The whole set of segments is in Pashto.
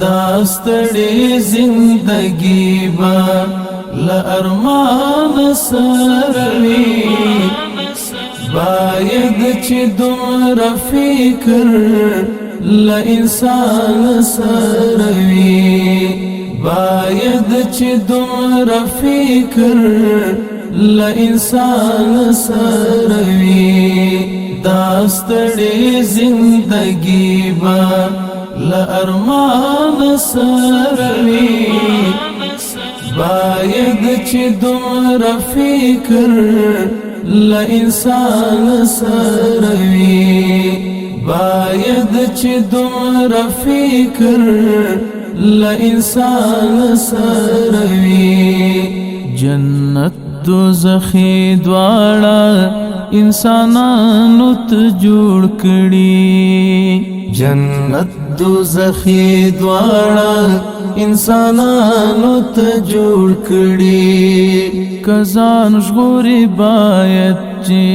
داستړي زندگی با لارمان سروي باید چې دومره فکر لانسان سروي باید چې دومره فکر لانسان سروي داستړي زندگی با لارمان سروي باید چې دومره فکر لانسان سروي باید چې دومره فکر لانسان سروي جنت دوزخی دواړه انسانانو ته جوړ کړي جنت دوزخی دواړه انسانانو ته جوړ کړي کزان ژغوري باید چې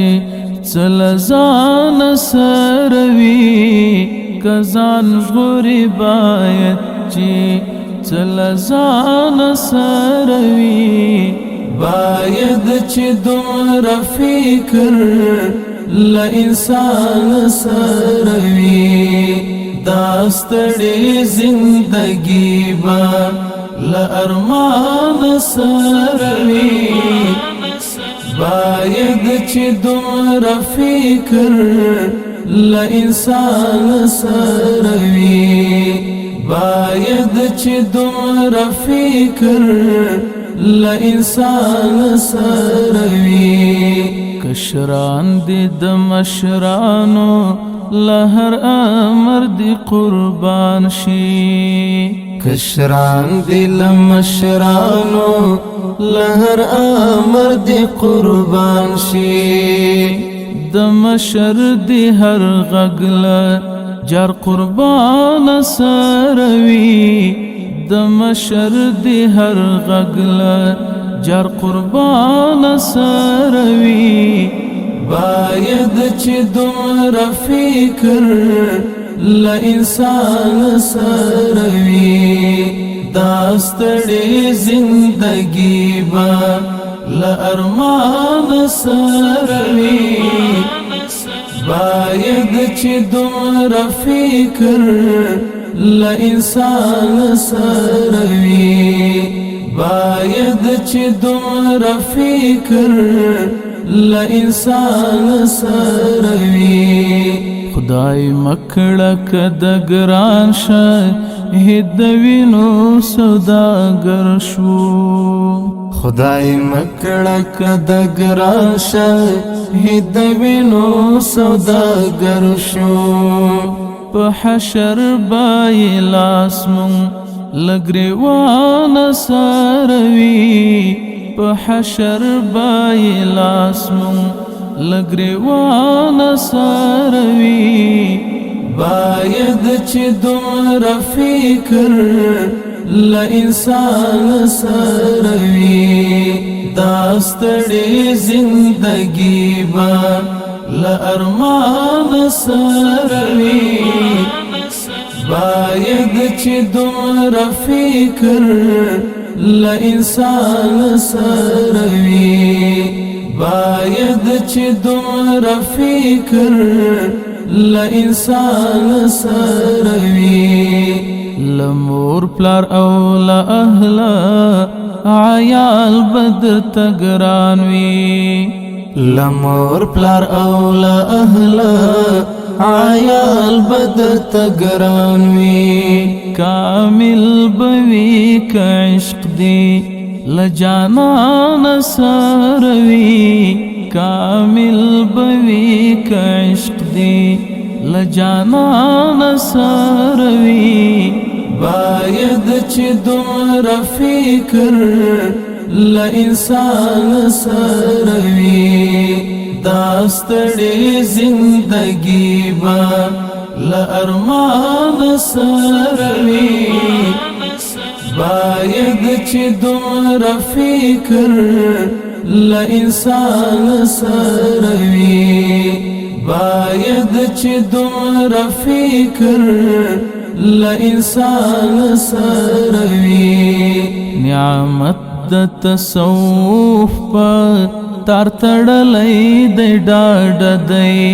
څلزان سروي کزان ژغوري باید چې څلزان سروي باید چې دومره فکر لانسان سروي داستړي زندگی با لارمان سروي باید چې دومره فکر لانسان سروي باید چې دومره فکر لانسان سروي کشران دي د مشرانو لهر امر دی قربان شي کشران دی لمشرانو لهر امر دی قربان شي د مشر دی هر غغله جر قربان سروي د مشر دی هر غغله جر قربان سروي باید چې دومره فکر لانسان سروي داستړي زندگی با لارمان سروي باید چې دومره فکر لانسان سروي باید چې دومره فکر لانسان سروي خدای مکړه کده ګران شه هدوینو سوداګر شو خدای مکړه کده ګران شه هدوینو سوداګر شو په حشر بای لاسمون لګریوان سروي په حشر بای لاسمون لګریوان سروي باید چې دومره فکر لانسان سروي داستړي زندگی با لارمان سروي باید چې دومره فکر لانسان سروي باید چې دومره فکر لانسان سروي لمور پلار او لا اهلا عیال بدر تگران وی لمور پلار او لا اهلا عیال بدر تگران وی کامل بوی کا عشق دی لجانان سروي کامل بوی کا عشق دی لجانان سروي باید چې دومره فکر لانسان سروي داستړي زندگی با لارمان سروي باید چې دومره فکر لانسان سروي باید چې دومره فکر ل انسان سروي نعمت د تصوف په تار تړلې د ډاډ دی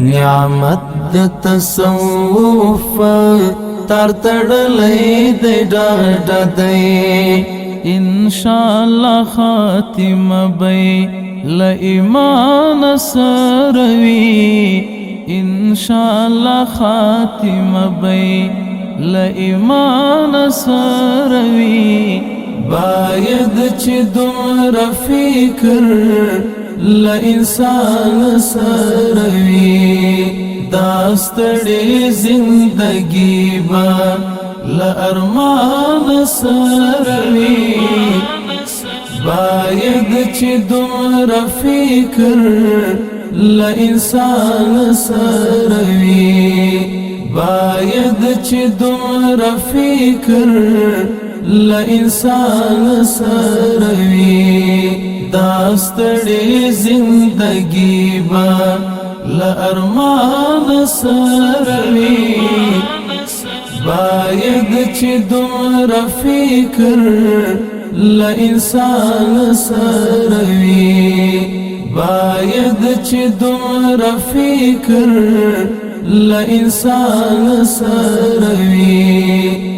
نعمت د تصوف تار تړلې د ډاډ دی ان شاء الله خاتمه بي ل ایمان سروي ان شاء الله خاتمه بي ل ایمان سروي باید چې دومره فکر ل انسان سروي دا ستړې زندگی با ل ارمان سروي باید چې دومره فکر ل انسان سروي باید چې دومره فکر ل انسان سروي دا ستړې زندگی با ل ارمان سروي باید چې دومره فکر ل انسان سروي باید چې دومره فکر ل انسان سروي